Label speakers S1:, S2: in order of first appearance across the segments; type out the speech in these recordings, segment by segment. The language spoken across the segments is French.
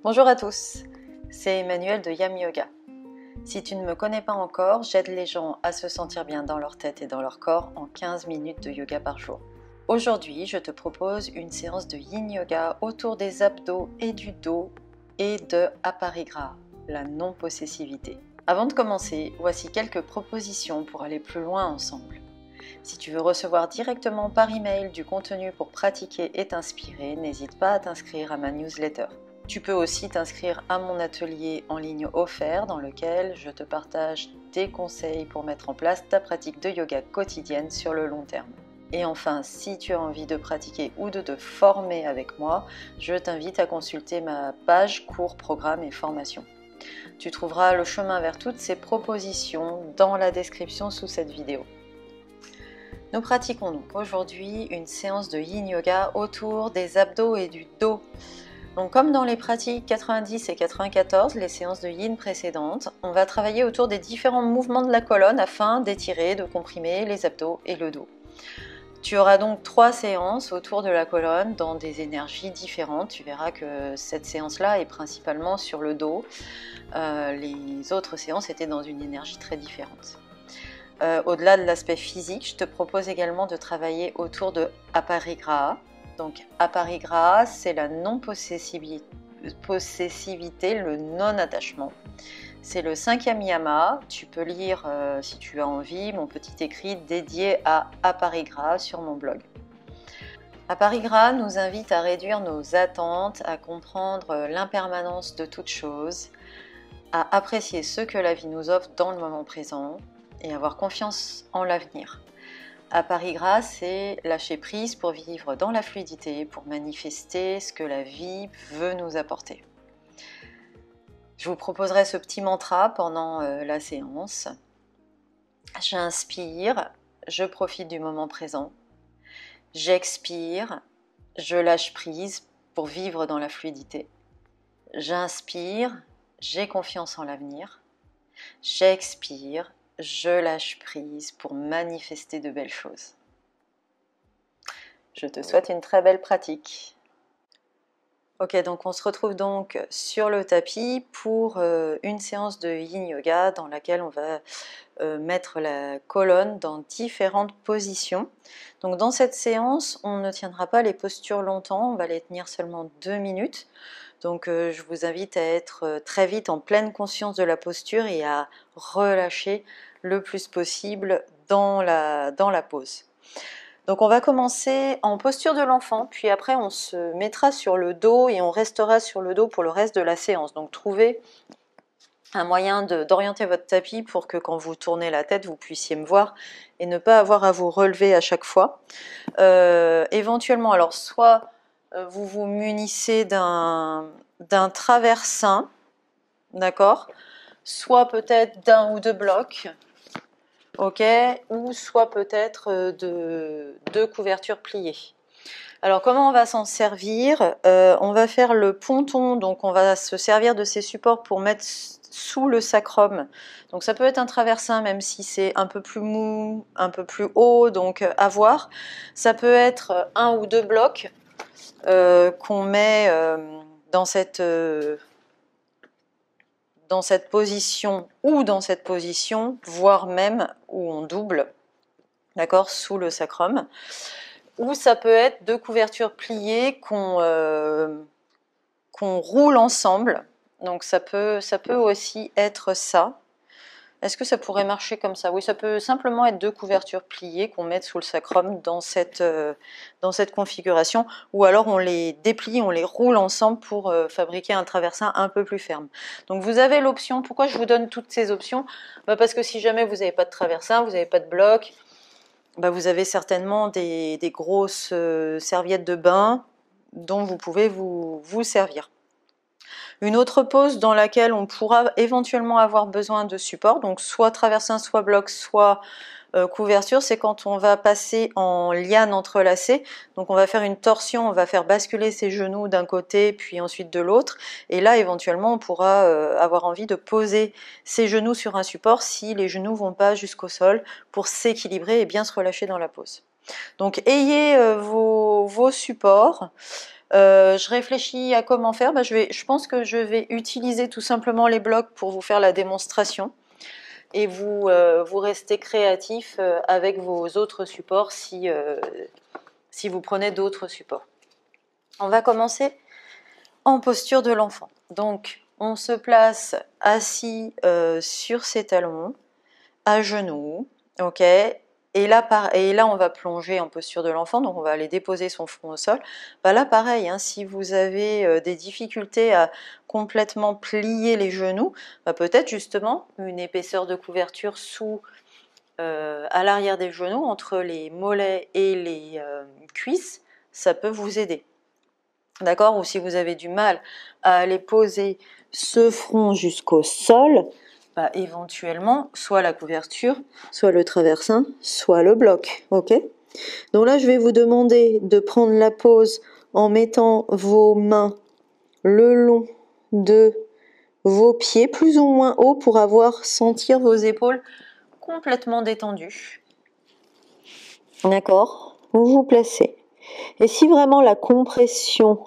S1: Bonjour à tous, c'est Emmanuelle de Yam Yoga. Si tu ne me connais pas encore, j'aide les gens à se sentir bien dans leur tête et dans leur corps en 15 minutes de yoga par jour. Aujourd'hui, je te propose une séance de Yin Yoga autour des abdos et du dos et de Aparigraha, la non-possessivité. Avant de commencer, voici quelques propositions pour aller plus loin ensemble. Si tu veux recevoir directement par email du contenu pour pratiquer et t'inspirer, n'hésite pas à t'inscrire à ma newsletter. Tu peux aussi t'inscrire à mon atelier en ligne offert dans lequel je te partage des conseils pour mettre en place ta pratique de yoga quotidienne sur le long terme. Et enfin, si tu as envie de pratiquer ou de te former avec moi, je t'invite à consulter ma page cours, programme et formation. Tu trouveras le chemin vers toutes ces propositions dans la description sous cette vidéo. Nous pratiquons donc aujourd'hui une séance de Yin Yoga autour des abdos et du dos. Donc comme dans les pratiques 90 et 94, les séances de Yin précédentes, on va travailler autour des différents mouvements de la colonne afin d'étirer, de comprimer les abdos et le dos. Tu auras donc 3 séances autour de la colonne dans des énergies différentes. Tu verras que cette séance-là est principalement sur le dos. Les autres séances étaient dans une énergie très différente. Au-delà de l'aspect physique, je te propose également de travailler autour de Aparigraha. Donc Aparigraha, c'est la non-possessivité, le non-attachement. C'est le 5e yama. Tu peux lire, si tu as envie, mon petit écrit dédié à Aparigraha sur mon blog. Aparigraha nous invite à réduire nos attentes, à comprendre l'impermanence de toute chose, à apprécier ce que la vie nous offre dans le moment présent et avoir confiance en l'avenir. Aparigraha, c'est lâcher prise pour vivre dans la fluidité, pour manifester ce que la vie veut nous apporter. Je vous proposerai ce petit mantra pendant la séance. J'inspire, je profite du moment présent. J'expire, je lâche prise pour vivre dans la fluidité. J'inspire, j'ai confiance en l'avenir. J'expire, je lâche prise pour manifester de belles choses. Je te souhaite une très belle pratique. Ok, donc on se retrouve donc sur le tapis pour une séance de Yin Yoga dans laquelle on va mettre la colonne dans différentes positions. Donc dans cette séance, on ne tiendra pas les postures longtemps, on va les tenir seulement 2 minutes. Donc je vous invite à être très vite en pleine conscience de la posture et à relâcher le plus possible dans la pose. Donc on va commencer en posture de l'enfant, puis après on se mettra sur le dos et on restera sur le dos pour le reste de la séance. Donc trouvez un moyen d'orienter votre tapis pour que quand vous tournez la tête, vous puissiez me voir et ne pas avoir à vous relever à chaque fois. Éventuellement, alors soit vous vous munissez d'un traversin, d'accord, soit peut-être d'un ou 2 blocs, ok, ou soit peut-être de 2 couvertures pliées. Alors comment on va s'en servir? On va faire le ponton, donc on va se servir de ces supports pour mettre sous le sacrum. Donc ça peut être un traversin même si c'est un peu plus mou, un peu plus haut, donc à voir. Ça peut être 1 ou 2 blocs qu'on met dans cette position ou dans cette position, voire même où on double, d'accord, sous le sacrum. Ou ça peut être 2 couvertures pliées qu'on roule ensemble. Donc ça peut aussi être ça. Est-ce que ça pourrait marcher comme ça? Oui, ça peut simplement être 2 couvertures pliées qu'on met sous le sacrum dans cette configuration. Ou alors on les déplie, on les roule ensemble pour fabriquer un traversin un peu plus ferme. Donc vous avez l'option. Pourquoi je vous donne toutes ces options? Parce que si jamais vous n'avez pas de traversin, vous n'avez pas de bloc, vous avez certainement des grosses serviettes de bain dont vous pouvez vous servir. Une autre pose dans laquelle on pourra éventuellement avoir besoin de support, donc soit traversin, soit bloc, soit couverture, c'est quand on va passer en liane entrelacée. Donc on va faire une torsion, on va faire basculer ses genoux d'un côté puis ensuite de l'autre, et là éventuellement on pourra avoir envie de poser ses genoux sur un support si les genoux vont pas jusqu'au sol pour s'équilibrer et bien se relâcher dans la pose. Donc ayez vos supports. Je réfléchis à comment faire. Je pense que je vais utiliser tout simplement les blocs pour vous faire la démonstration. Et vous restez créatif avec vos autres supports si vous prenez d'autres supports. On va commencer en posture de l'enfant. Donc, on se place assis sur ses talons, à genoux, ok. Et là, on va plonger en posture de l'enfant, donc on va aller déposer son front au sol. Là, pareil, hein, si vous avez des difficultés à complètement plier les genoux, peut-être justement une épaisseur de couverture à l'arrière des genoux, entre les mollets et les cuisses, ça peut vous aider. D'accord? Ou si vous avez du mal à aller poser ce front jusqu'au sol, éventuellement, soit la couverture, soit le traversin, soit le bloc. Ok? Donc là, je vais vous demander de prendre la pose en mettant vos mains le long de vos pieds, plus ou moins haut, pour sentir vos épaules complètement détendues. D'accord? Vous vous placez. Et si vraiment la compression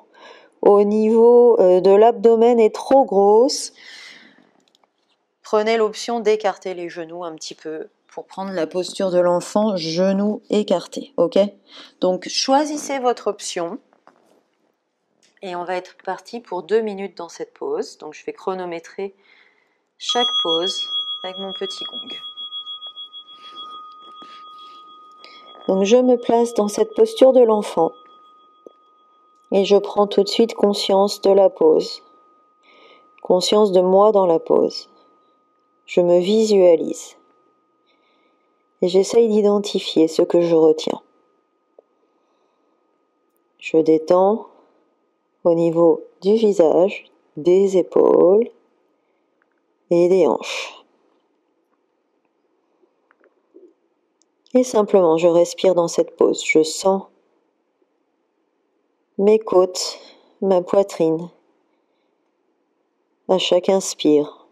S1: au niveau de l'abdomen est trop grosse, prenez l'option d'écarter les genoux un petit peu pour prendre la posture de l'enfant, genoux écartés, ok? Donc choisissez votre option et on va être parti pour 2 minutes dans cette pause. Donc je vais chronométrer chaque pause avec mon petit gong. Donc je me place dans cette posture de l'enfant et je prends tout de suite conscience de la pause, conscience de moi dans la pause. Je me visualise et j'essaye d'identifier ce que je retiens. Je détends au niveau du visage, des épaules et des hanches. Et simplement, je respire dans cette pause. Je sens mes côtes, ma poitrine. À chaque inspire,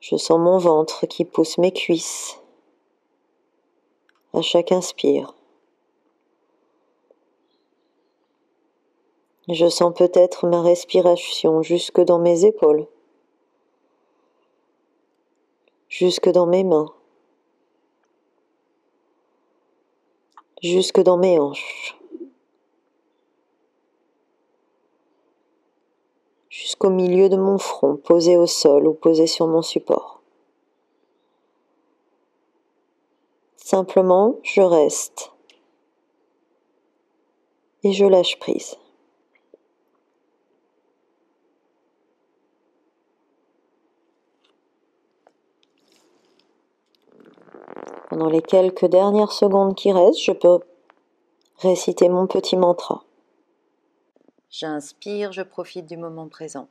S1: je sens mon ventre qui pousse mes cuisses. À chaque inspire, je sens peut-être ma respiration jusque dans mes épaules, jusque dans mes mains, jusque dans mes hanches, jusqu'au milieu de mon front, posé au sol ou posé sur mon support. Simplement, je reste et je lâche prise. Pendant les quelques dernières secondes qui restent, je peux réciter mon petit mantra. J'inspire, je profite du moment présent.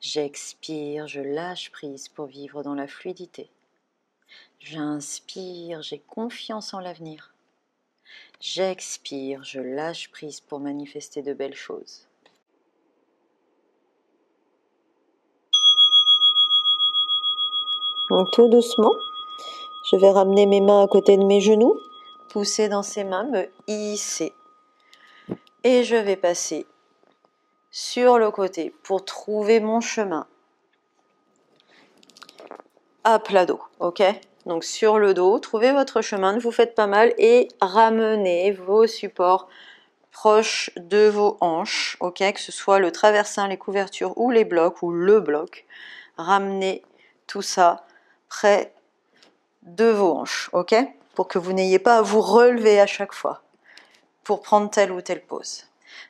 S1: J'expire, je lâche prise pour vivre dans la fluidité. J'inspire, j'ai confiance en l'avenir. J'expire, je lâche prise pour manifester de belles choses. Donc tout doucement, je vais ramener mes mains à côté de mes genoux, pousser dans ces mains, me hisser. Et je vais passer sur le côté pour trouver mon chemin à plat dos, ok? Donc sur le dos, trouvez votre chemin, ne vous faites pas mal et ramenez vos supports proches de vos hanches, ok? Que ce soit le traversin, les couvertures ou les blocs ou le bloc, ramenez tout ça près de vos hanches, ok? Pour que vous n'ayez pas à vous relever à chaque fois pour prendre telle ou telle pose.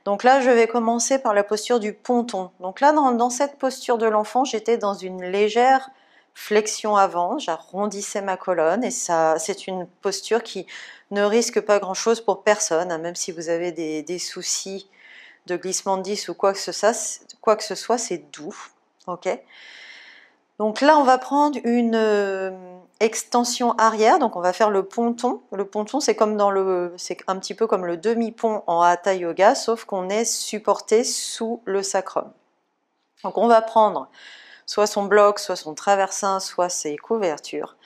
S1: Donc là, je vais commencer par la posture du ponton. Donc là, dans cette posture de l'enfant, j'étais dans une légère flexion avant, j'arrondissais ma colonne et ça, c'est une posture qui ne risque pas grand-chose pour personne, hein, même si vous avez des soucis de glissement de disque ou quoi que ce soit, c'est doux, ok? Donc là, on va prendre une extension arrière, donc on va faire le ponton. Le ponton, c'est un petit peu comme le demi-pont en Hatha Yoga, sauf qu'on est supporté sous le sacrum. Donc on va prendre soit son bloc, soit son traversin, soit ses couvertures,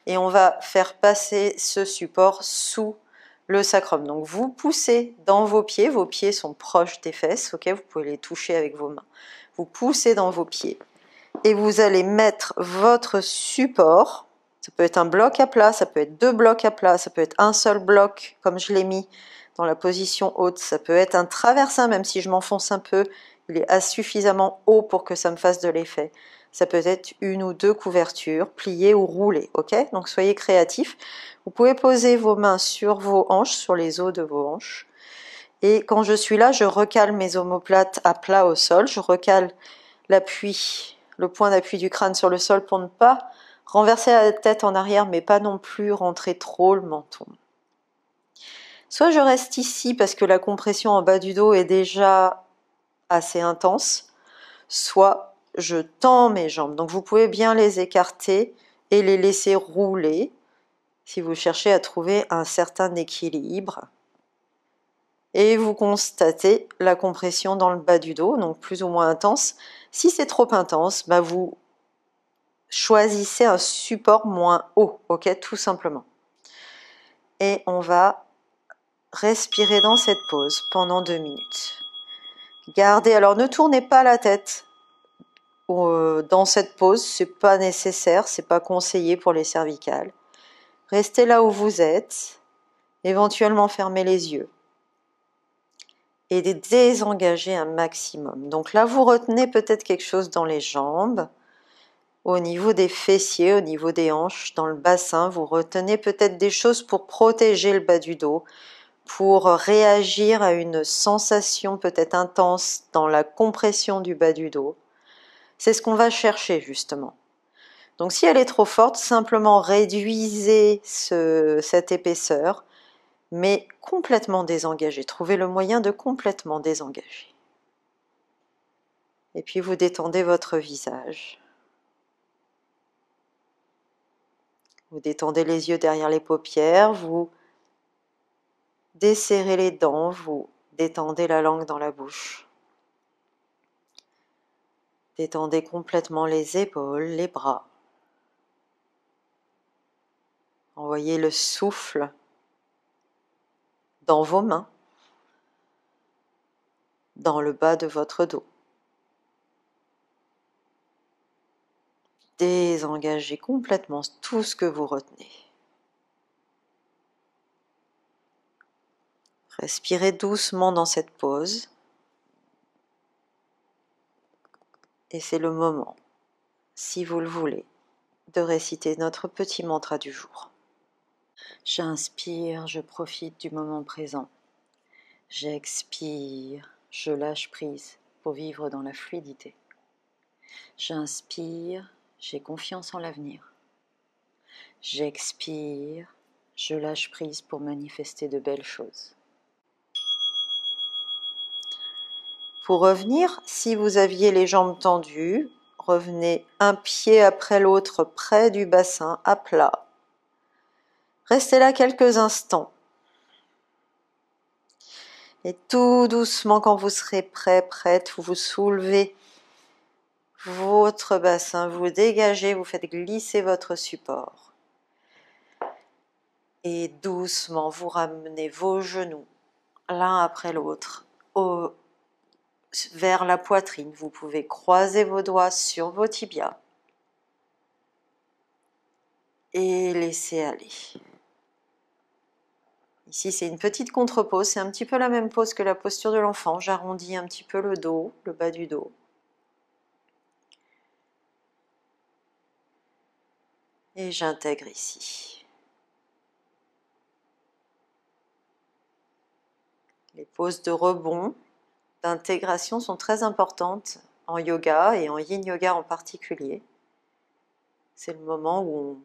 S1: et on va faire passer ce support sous le sacrum. Donc vous poussez dans vos pieds sont proches des fesses, ok, vous pouvez les toucher avec vos mains. Vous poussez dans vos pieds et vous allez mettre votre support, ça peut être un bloc à plat, ça peut être 2 blocs à plat, ça peut être un seul bloc comme je l'ai mis dans la position haute, ça peut être un traversin, même si je m'enfonce un peu, il est suffisamment haut pour que ça me fasse de l'effet. Ça peut être 1 ou 2 couvertures, pliées ou roulées, ok? Donc soyez créatifs. Vous pouvez poser vos mains sur vos hanches, sur les os de vos hanches. Et quand je suis là, je recale mes omoplates à plat au sol, je recale l'appui, le point d'appui du crâne sur le sol pour ne pas renverser la tête en arrière, mais pas non plus rentrer trop le menton. Soit je reste ici parce que la compression en bas du dos est déjà assez intense, soit je tends mes jambes. Donc vous pouvez bien les écarter et les laisser rouler si vous cherchez à trouver un certain équilibre. Et vous constatez la compression dans le bas du dos, donc plus ou moins intense. Si c'est trop intense, bah vous choisissez un support moins haut, ok, tout simplement. Et on va respirer dans cette pause pendant 2 minutes. Gardez, alors ne tournez pas la tête dans cette pause, c'est pas nécessaire, c'est pas conseillé pour les cervicales. Restez là où vous êtes, éventuellement fermez les yeux et désengagez un maximum. Donc là, vous retenez peut-être quelque chose dans les jambes, au niveau des fessiers, au niveau des hanches, dans le bassin, vous retenez peut-être des choses pour protéger le bas du dos, pour réagir à une sensation peut-être intense dans la compression du bas du dos. C'est ce qu'on va chercher justement. Donc si elle est trop forte, simplement réduisez cette épaisseur, mais complètement désengagée. Trouvez le moyen de complètement désengager. Et puis vous détendez votre visage. Vous détendez les yeux derrière les paupières, vous desserrez les dents, vous détendez la langue dans la bouche. Détendez complètement les épaules, les bras. Envoyez le souffle dans vos mains, dans le bas de votre dos. Désengagez complètement tout ce que vous retenez. Respirez doucement dans cette pause. Et c'est le moment, si vous le voulez, de réciter notre petit mantra du jour. J'inspire, je profite du moment présent. J'expire, je lâche prise pour vivre dans la fluidité. J'inspire, j'ai confiance en l'avenir. J'expire, je lâche prise pour manifester de belles choses. Pour revenir, si vous aviez les jambes tendues, revenez un pied après l'autre près du bassin, à plat. Restez là quelques instants. Et tout doucement, quand vous serez prêt, prête, vous vous soulevez votre bassin, vous dégagez, vous faites glisser votre support. Et doucement, vous ramenez vos genoux l'un après l'autre vers la poitrine. Vous pouvez croiser vos doigts sur vos tibias et laisser aller. Ici, c'est une petite contre-pose, c'est un petit peu la même pose que la posture de l'enfant. J'arrondis un petit peu le dos, le bas du dos. Et j'intègre ici. Les poses de rebond, d'intégration sont très importantes en yoga et en yin yoga en particulier. C'est le moment où on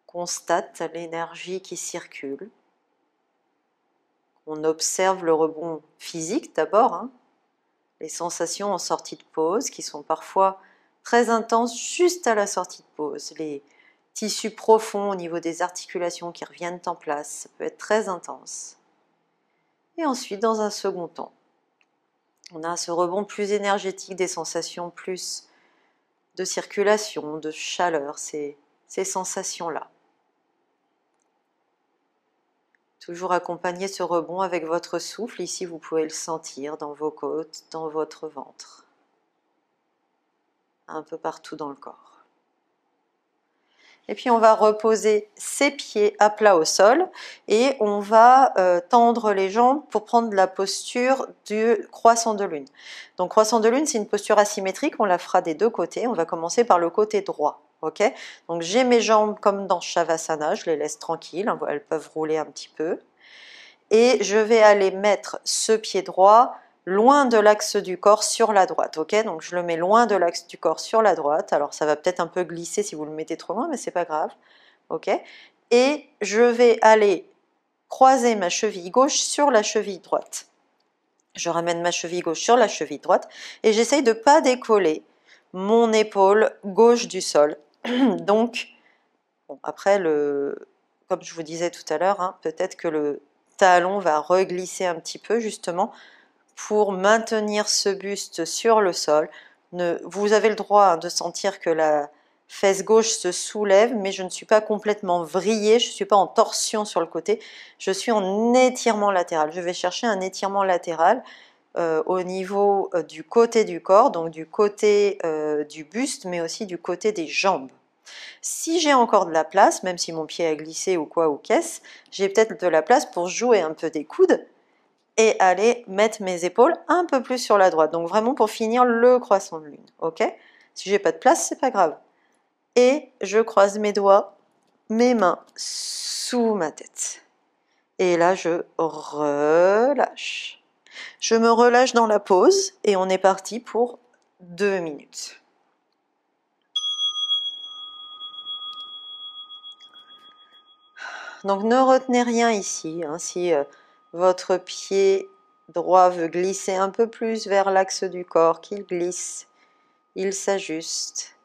S1: constate l'énergie qui circule. On observe le rebond physique d'abord, hein, les sensations en sortie de pause qui sont parfois très intenses juste à la sortie de pause, les tissus profonds au niveau des articulations qui reviennent en place, ça peut être très intense. Et ensuite, dans un second temps, on a ce rebond plus énergétique, des sensations plus de circulation, de chaleur, ces sensations-là. Toujours accompagner ce rebond avec votre souffle. Ici, vous pouvez le sentir dans vos côtes, dans votre ventre, un peu partout dans le corps. Et puis on va reposer ses pieds à plat au sol et on va tendre les jambes pour prendre la posture du croissant de lune. Donc croissant de lune, c'est une posture asymétrique, on la fera des deux côtés. On va commencer par le côté droit. Ok, donc j'ai mes jambes comme dans Shavasana, je les laisse tranquilles, elles peuvent rouler un petit peu. Et je vais aller mettre ce pied droit loin de l'axe du corps sur la droite, ok? Donc je le mets loin de l'axe du corps sur la droite, alors ça va peut-être un peu glisser si vous le mettez trop loin, mais c'est pas grave, ok? Et je vais aller croiser ma cheville gauche sur la cheville droite. Je ramène ma cheville gauche sur la cheville droite et j'essaye de ne pas décoller mon épaule gauche du sol. Donc, bon, après, comme je vous disais tout à l'heure, hein, peut-être que le talon va reglisser un petit peu justement pour maintenir ce buste sur le sol. Vous avez le droit de sentir que la fesse gauche se soulève, mais je ne suis pas complètement vrillée, je ne suis pas en torsion sur le côté, je suis en étirement latéral. Je vais chercher un étirement latéral au niveau du côté du corps, donc du côté du buste, mais aussi du côté des jambes. Si j'ai encore de la place, même si mon pied a glissé ou quoi ou qu'est-ce, j'ai peut-être de la place pour jouer un peu des coudes et aller mettre mes épaules un peu plus sur la droite. Donc vraiment pour finir le croissant de lune, ok? Si j'ai pas de place, c'est pas grave. Et je croise mes doigts, mes mains sous ma tête. Et là, je relâche. Je me relâche dans la pause et on est parti pour 2 minutes. Donc ne retenez rien ici, hein. Si votre pied droit veut glisser un peu plus vers l'axe du corps, qu'il glisse, il s'ajuste.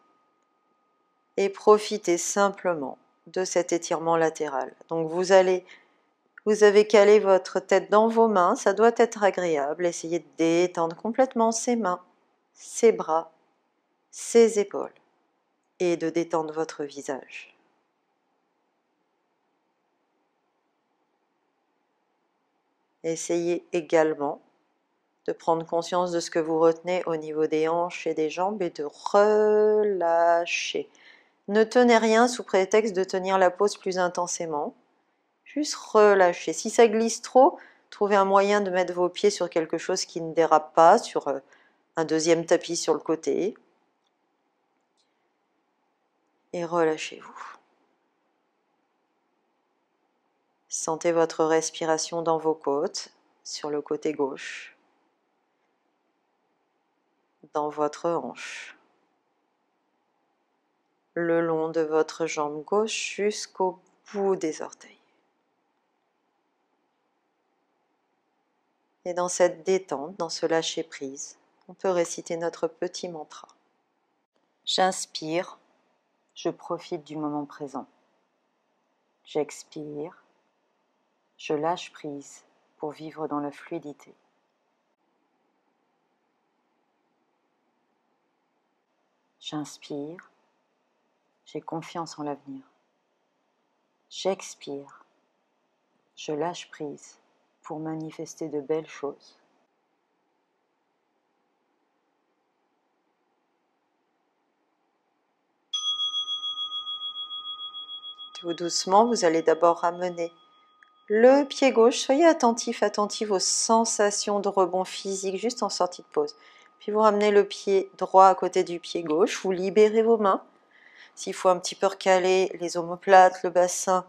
S1: Et profitez simplement de cet étirement latéral. Donc vous avez calé votre tête dans vos mains, ça doit être agréable. Essayez de détendre complètement ses mains, ses bras, ses épaules et de détendre votre visage. Essayez également de prendre conscience de ce que vous retenez au niveau des hanches et des jambes et de relâcher. Ne tenez rien sous prétexte de tenir la pose plus intensément. Juste relâcher. Si ça glisse trop, trouvez un moyen de mettre vos pieds sur quelque chose qui ne dérape pas, sur un deuxième tapis sur le côté. Et relâchez-vous. Sentez votre respiration dans vos côtes, sur le côté gauche, dans votre hanche, le long de votre jambe gauche jusqu'au bout des orteils. Et dans cette détente, dans ce lâcher-prise, on peut réciter notre petit mantra. J'inspire, je profite du moment présent. J'expire, je lâche prise pour vivre dans la fluidité. J'inspire, j'ai confiance en l'avenir. J'expire, je lâche prise pour manifester de belles choses. Tout doucement, vous allez d'abord ramener le pied gauche. Soyez attentif aux sensations de rebond physique juste en sortie de pause. Puis vous ramenez le pied droit à côté du pied gauche. Vous libérez vos mains. S'il faut un petit peu recaler les omoplates, le bassin,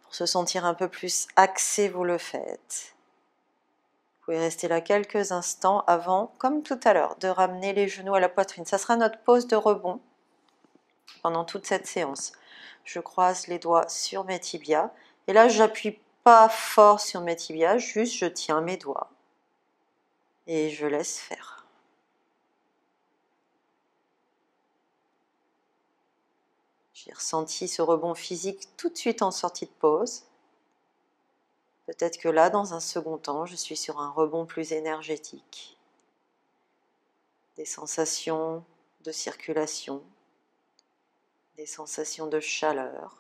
S1: pour se sentir un peu plus axé, vous le faites. Vous pouvez rester là quelques instants avant, comme tout à l'heure, de ramener les genoux à la poitrine. Ça sera notre pause de rebond pendant toute cette séance. Je croise les doigts sur mes tibias. Et là, j'appuie pas fort sur mes tibias, juste je tiens mes doigts. Et je laisse faire. J'ai ressenti ce rebond physique tout de suite en sortie de pause. Peut-être que là, dans un second temps, je suis sur un rebond plus énergétique. Des sensations de circulation, des sensations de chaleur.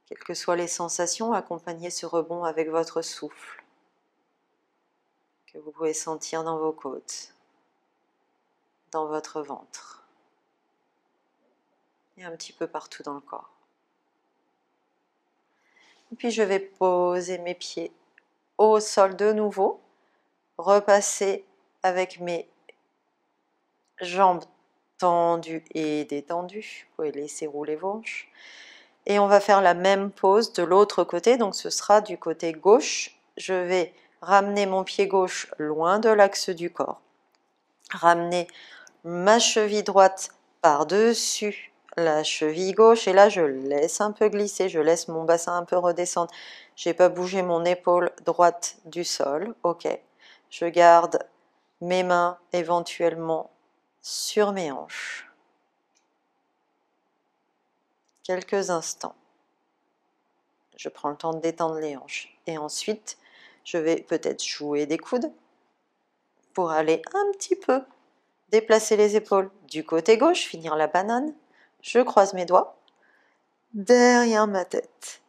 S1: Quelles que soient les sensations, accompagnez ce rebond avec votre souffle, que vous pouvez sentir dans vos côtes, dans votre ventre, et un petit peu partout dans le corps. Et puis je vais poser mes pieds au sol de nouveau, repasser avec mes jambes tendues et détendues. Vous pouvez laisser rouler vos hanches. Et on va faire la même pose de l'autre côté, donc ce sera du côté gauche. Je vais ramener mon pied gauche loin de l'axe du corps. Ramener ma cheville droite par-dessus la cheville gauche et là je laisse un peu glisser, je laisse mon bassin un peu redescendre. J'ai pas bougé mon épaule droite du sol, ok. Je garde mes mains éventuellement sur mes hanches. Quelques instants. Je prends le temps de détendre les hanches et ensuite je vais peut-être jouer des coudes pour aller un petit peu déplacer les épaules du côté gauche, finir la banane. Je croise mes doigts derrière ma tête.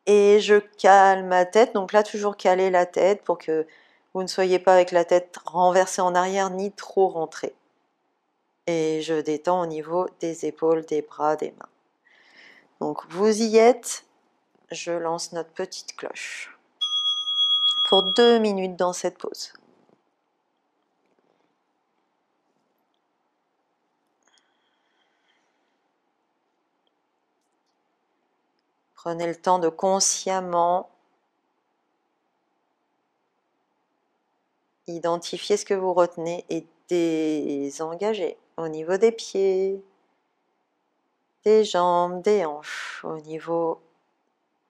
S1: Et je cale ma tête. Donc là, toujours caler la tête pour que vous ne soyez pas avec la tête renversée en arrière ni trop rentrée. Et je détends au niveau des épaules, des bras, des mains. Donc vous y êtes. Je lance notre petite cloche. Pour 2 minutes dans cette pause. Prenez le temps de consciemment identifier ce que vous retenez et désengager au niveau des pieds, des jambes, des hanches, au niveau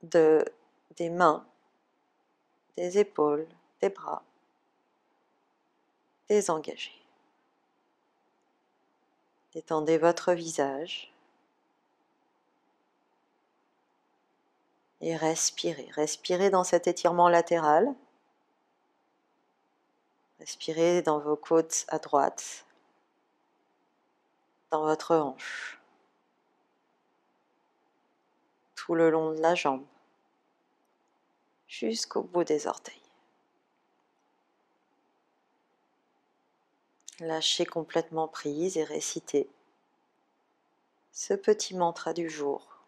S1: des mains, des épaules, des bras. Désengagez. Détendez votre visage et respirez. Respirez dans cet étirement latéral. Respirez dans vos côtes à droite, dans votre hanche, tout le long de la jambe, jusqu'au bout des orteils. Lâchez complètement prise et récitez ce petit mantra du jour.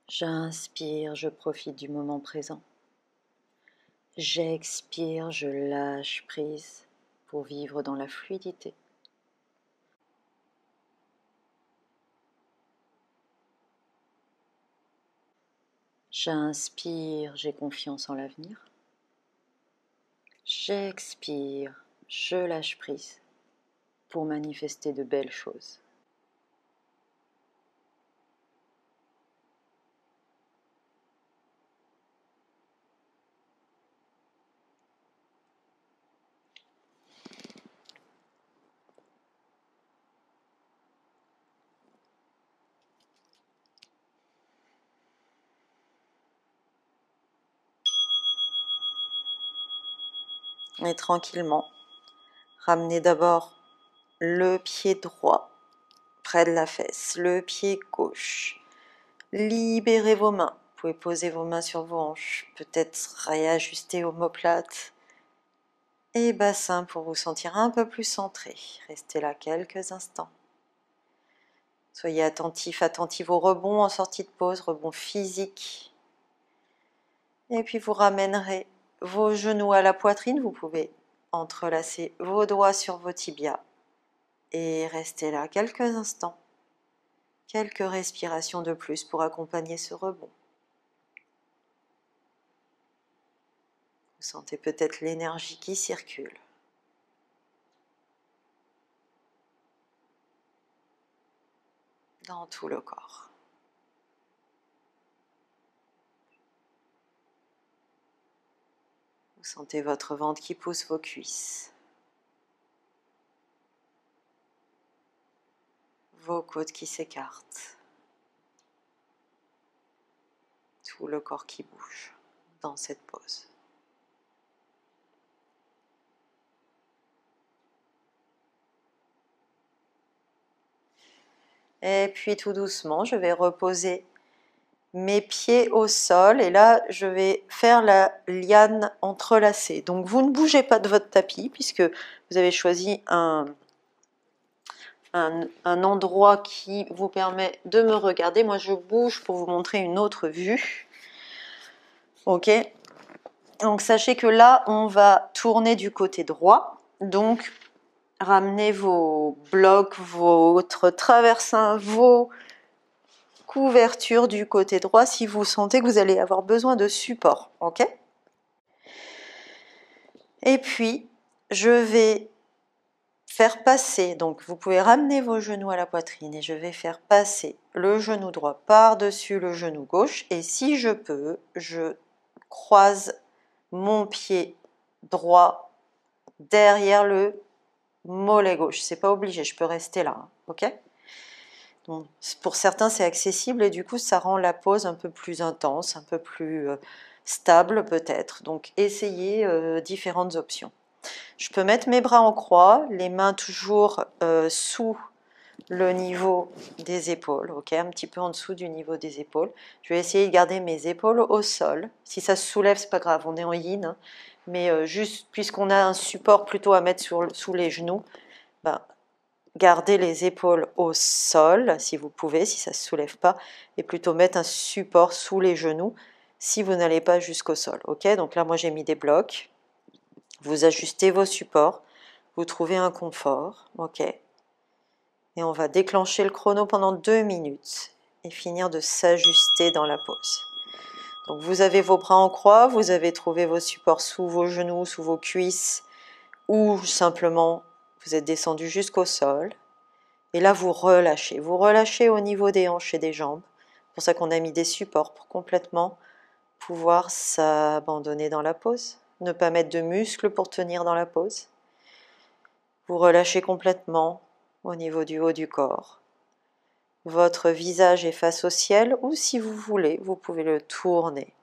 S1: J'inspire, je profite du moment présent. J'expire, je lâche prise pour vivre dans la fluidité. J'inspire, j'ai confiance en l'avenir. J'expire, je lâche prise pour manifester de belles choses. Et tranquillement, ramenez d'abord le pied droit près de la fesse, le pied gauche. Libérez vos mains. Vous pouvez poser vos mains sur vos hanches, peut-être réajuster omoplate et bassin pour vous sentir un peu plus centré. Restez là quelques instants. Soyez attentif, attentif aux rebonds en sortie de pause, rebonds physiques. Et puis vous ramènerez vos genoux à la poitrine. Vous pouvez entrelacer vos doigts sur vos tibias et rester là quelques instants. Quelques respirations de plus pour accompagner ce rebond. Vous sentez peut-être l'énergie qui circule. Dans tout le corps. Vous sentez votre ventre qui pousse vos cuisses. Vos côtes qui s'écartent. Tout le corps qui bouge dans cette pause. Et puis tout doucement, je vais reposer mes pieds au sol et là je vais faire la liane entrelacée. Donc vous ne bougez pas de votre tapis puisque vous avez choisi un endroit qui vous permet de me regarder. Moi je bouge pour vous montrer une autre vue. Ok, donc sachez que là on va tourner du côté droit, donc ramenez vos blocs, votre traversin, vos couvertures du côté droit si vous sentez que vous allez avoir besoin de support. Ok, et puis je vais faire passer, donc vous pouvez ramener vos genoux à la poitrine et je vais faire passer le genou droit par-dessus le genou gauche et si je peux, je croise mon pied droit derrière le mollet gauche. C'est pas obligé, je peux rester là, hein, ok? Donc, pour certains c'est accessible et du coup ça rend la pose un peu plus intense, un peu plus stable peut-être. Donc essayez différentes options. Je peux mettre mes bras en croix, les mains toujours sous le niveau des épaules, ok, un petit peu en dessous du niveau des épaules. Je vais essayer de garder mes épaules au sol. Si ça se soulève, c'est pas grave, on est en yin, hein. Mais juste puisqu'on a un support plutôt à mettre sous les genoux, ben, gardez les épaules au sol si vous pouvez, si ça ne se soulève pas, et plutôt mettre un support sous les genoux si vous n'allez pas jusqu'au sol, ok. Donc là, moi j'ai mis des blocs. Vous ajustez vos supports, vous trouvez un confort, ok. Et on va déclencher le chrono pendant 2 minutes et finir de s'ajuster dans la pose. Donc vous avez vos bras en croix, vous avez trouvé vos supports sous vos genoux, sous vos cuisses, ou simplement vous êtes descendu jusqu'au sol. Et là vous relâchez au niveau des hanches et des jambes. C'est pour ça qu'on a mis des supports pour complètement pouvoir s'abandonner dans la pose. Ne pas mettre de muscles pour tenir dans la pose. Vous relâchez complètement au niveau du haut du corps. Votre visage est face au ciel ou si vous voulez, vous pouvez le tourner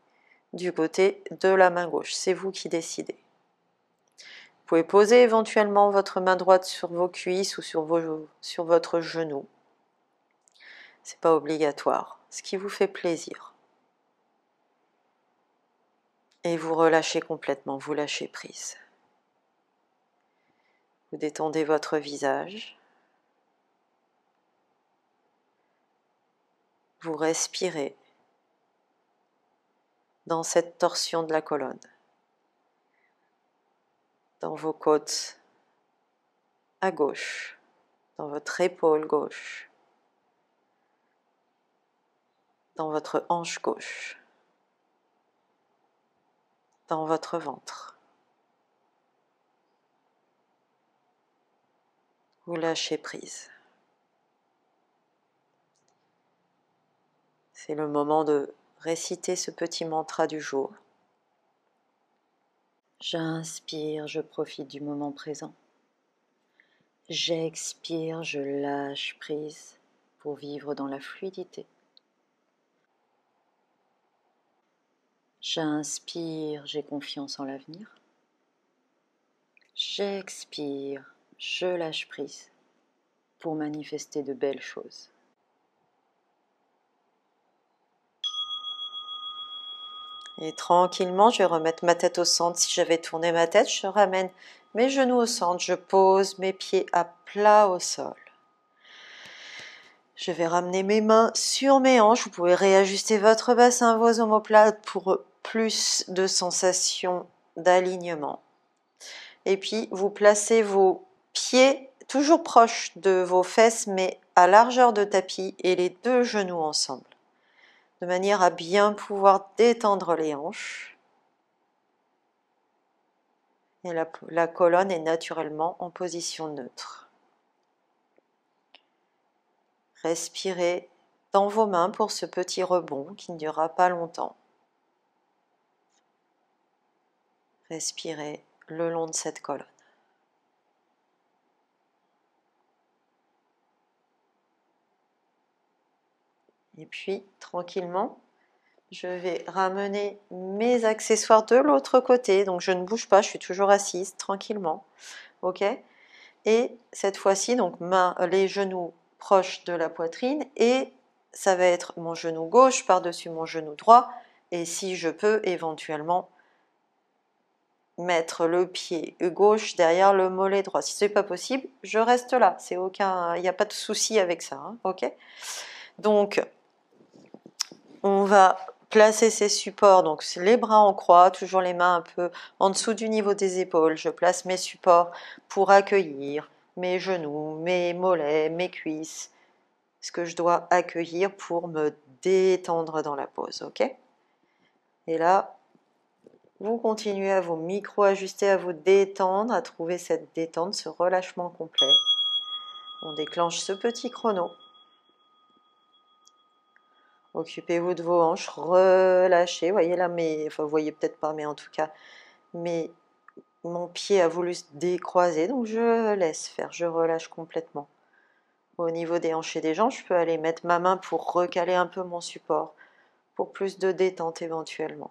S1: du côté de la main gauche. C'est vous qui décidez. Vous pouvez poser éventuellement votre main droite sur vos cuisses ou sur votre genou. C'est pas obligatoire, ce qui vous fait plaisir. Et vous relâchez complètement, vous lâchez prise. Vous détendez votre visage. Vous respirez dans cette torsion de la colonne, dans vos côtes à gauche, dans votre épaule gauche, dans votre hanche gauche, dans votre ventre. Vous lâchez prise. C'est le moment de réciter ce petit mantra du jour. J'inspire, je profite du moment présent. J'expire, je lâche prise pour vivre dans la fluidité. J'inspire, j'ai confiance en l'avenir. J'expire, je lâche prise pour manifester de belles choses. Et tranquillement, je vais remettre ma tête au centre. Si j'avais tourné ma tête, je ramène mes genoux au centre. Je pose mes pieds à plat au sol. Je vais ramener mes mains sur mes hanches. Vous pouvez réajuster votre bassin, vos omoplates pour plus de sensations d'alignement. Et puis, vous placez vos pieds toujours proches de vos fesses, mais à largeur de tapis et les deux genoux ensemble, de manière à bien pouvoir détendre les hanches. Et la colonne est naturellement en position neutre. Respirez dans vos mains pour ce petit rebond qui ne durera pas longtemps. Respirez le long de cette colonne. Et puis, tranquillement, je vais ramener mes accessoires de l'autre côté. Donc, je ne bouge pas, je suis toujours assise, tranquillement. Ok ? Et cette fois-ci, donc, les genoux proches de la poitrine et ça va être mon genou gauche par-dessus mon genou droit. Et si je peux, éventuellement, mettre le pied gauche derrière le mollet droit. Si ce n'est pas possible, je reste là. Il n'y a pas de souci avec ça. Hein, ok? Donc, on va placer ces supports. Donc, c'est les bras en croix, toujours les mains un peu en dessous du niveau des épaules. Je place mes supports pour accueillir mes genoux, mes mollets, mes cuisses. Ce que je dois accueillir pour me détendre dans la pose. Ok? Et là, vous continuez à vous micro-ajuster, à vous détendre, à trouver cette détente, ce relâchement complet. On déclenche ce petit chrono. Occupez-vous de vos hanches, relâchez. Voyez là, enfin vous voyez peut-être pas, mais en tout cas, mon pied a voulu se décroiser, donc je laisse faire, je relâche complètement. Au niveau des hanches et des jambes, je peux aller mettre ma main pour recaler un peu mon support, pour plus de détente éventuellement.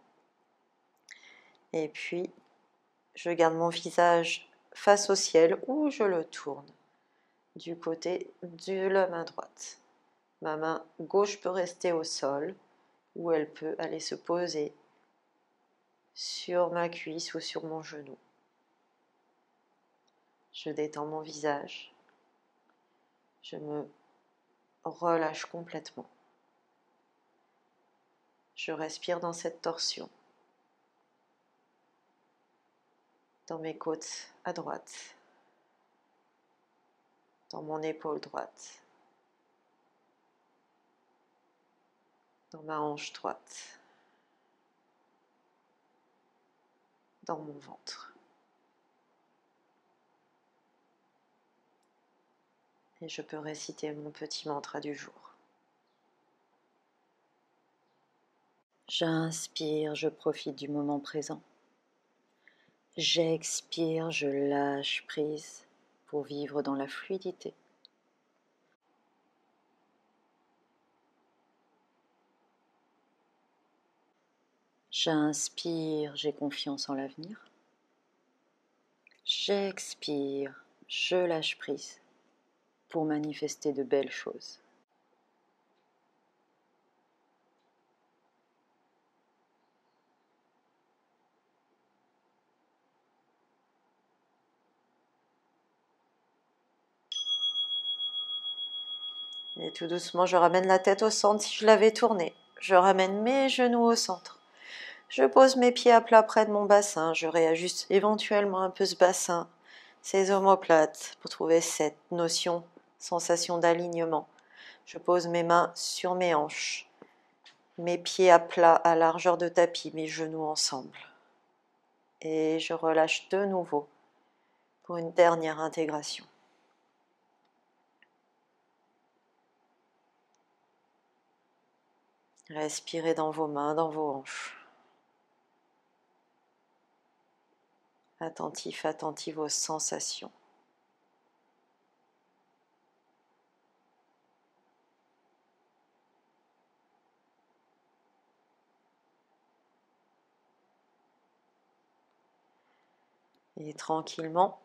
S1: Et puis, je garde mon visage face au ciel ou je le tourne du côté de la main droite. Ma main gauche peut rester au sol ou elle peut aller se poser sur ma cuisse ou sur mon genou. Je détends mon visage. Je me relâche complètement. Je respire dans cette torsion. Dans mes côtes à droite. Dans mon épaule droite. Dans ma hanche droite. Dans mon ventre. Et je peux réciter mon petit mantra du jour. J'inspire, je profite du moment présent. J'expire, je lâche prise pour vivre dans la fluidité. J'inspire, j'ai confiance en l'avenir. J'expire, je lâche prise pour manifester de belles choses. Et tout doucement, je ramène la tête au centre si je l'avais tournée. Je ramène mes genoux au centre. Je pose mes pieds à plat près de mon bassin. Je réajuste éventuellement un peu ce bassin, ces omoplates, pour trouver cette notion, sensation d'alignement. Je pose mes mains sur mes hanches, mes pieds à plat à largeur de tapis, mes genoux ensemble. Et je relâche de nouveau pour une dernière intégration. Respirez dans vos mains, dans vos hanches. Attentif, attentive aux sensations. Et tranquillement,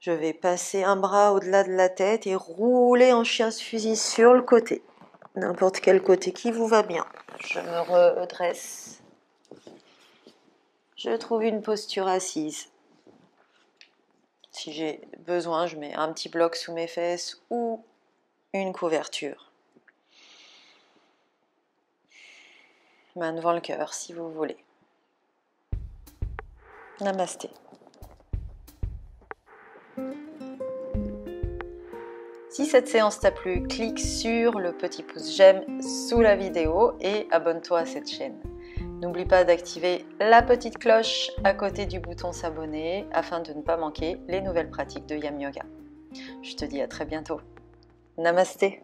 S1: je vais passer un bras au-delà de la tête et rouler en chien de fusil sur le côté. N'importe quel côté qui vous va bien. Je me redresse. Je trouve une posture assise. Si j'ai besoin, je mets un petit bloc sous mes fesses ou une couverture. Main devant le cœur si vous voulez. Namasté. Si cette séance t'a plu, clique sur le petit pouce j'aime sous la vidéo et abonne-toi à cette chaîne. N'oublie pas d'activer la petite cloche à côté du bouton s'abonner afin de ne pas manquer les nouvelles pratiques de Yam Yoga. Je te dis à très bientôt. Namasté.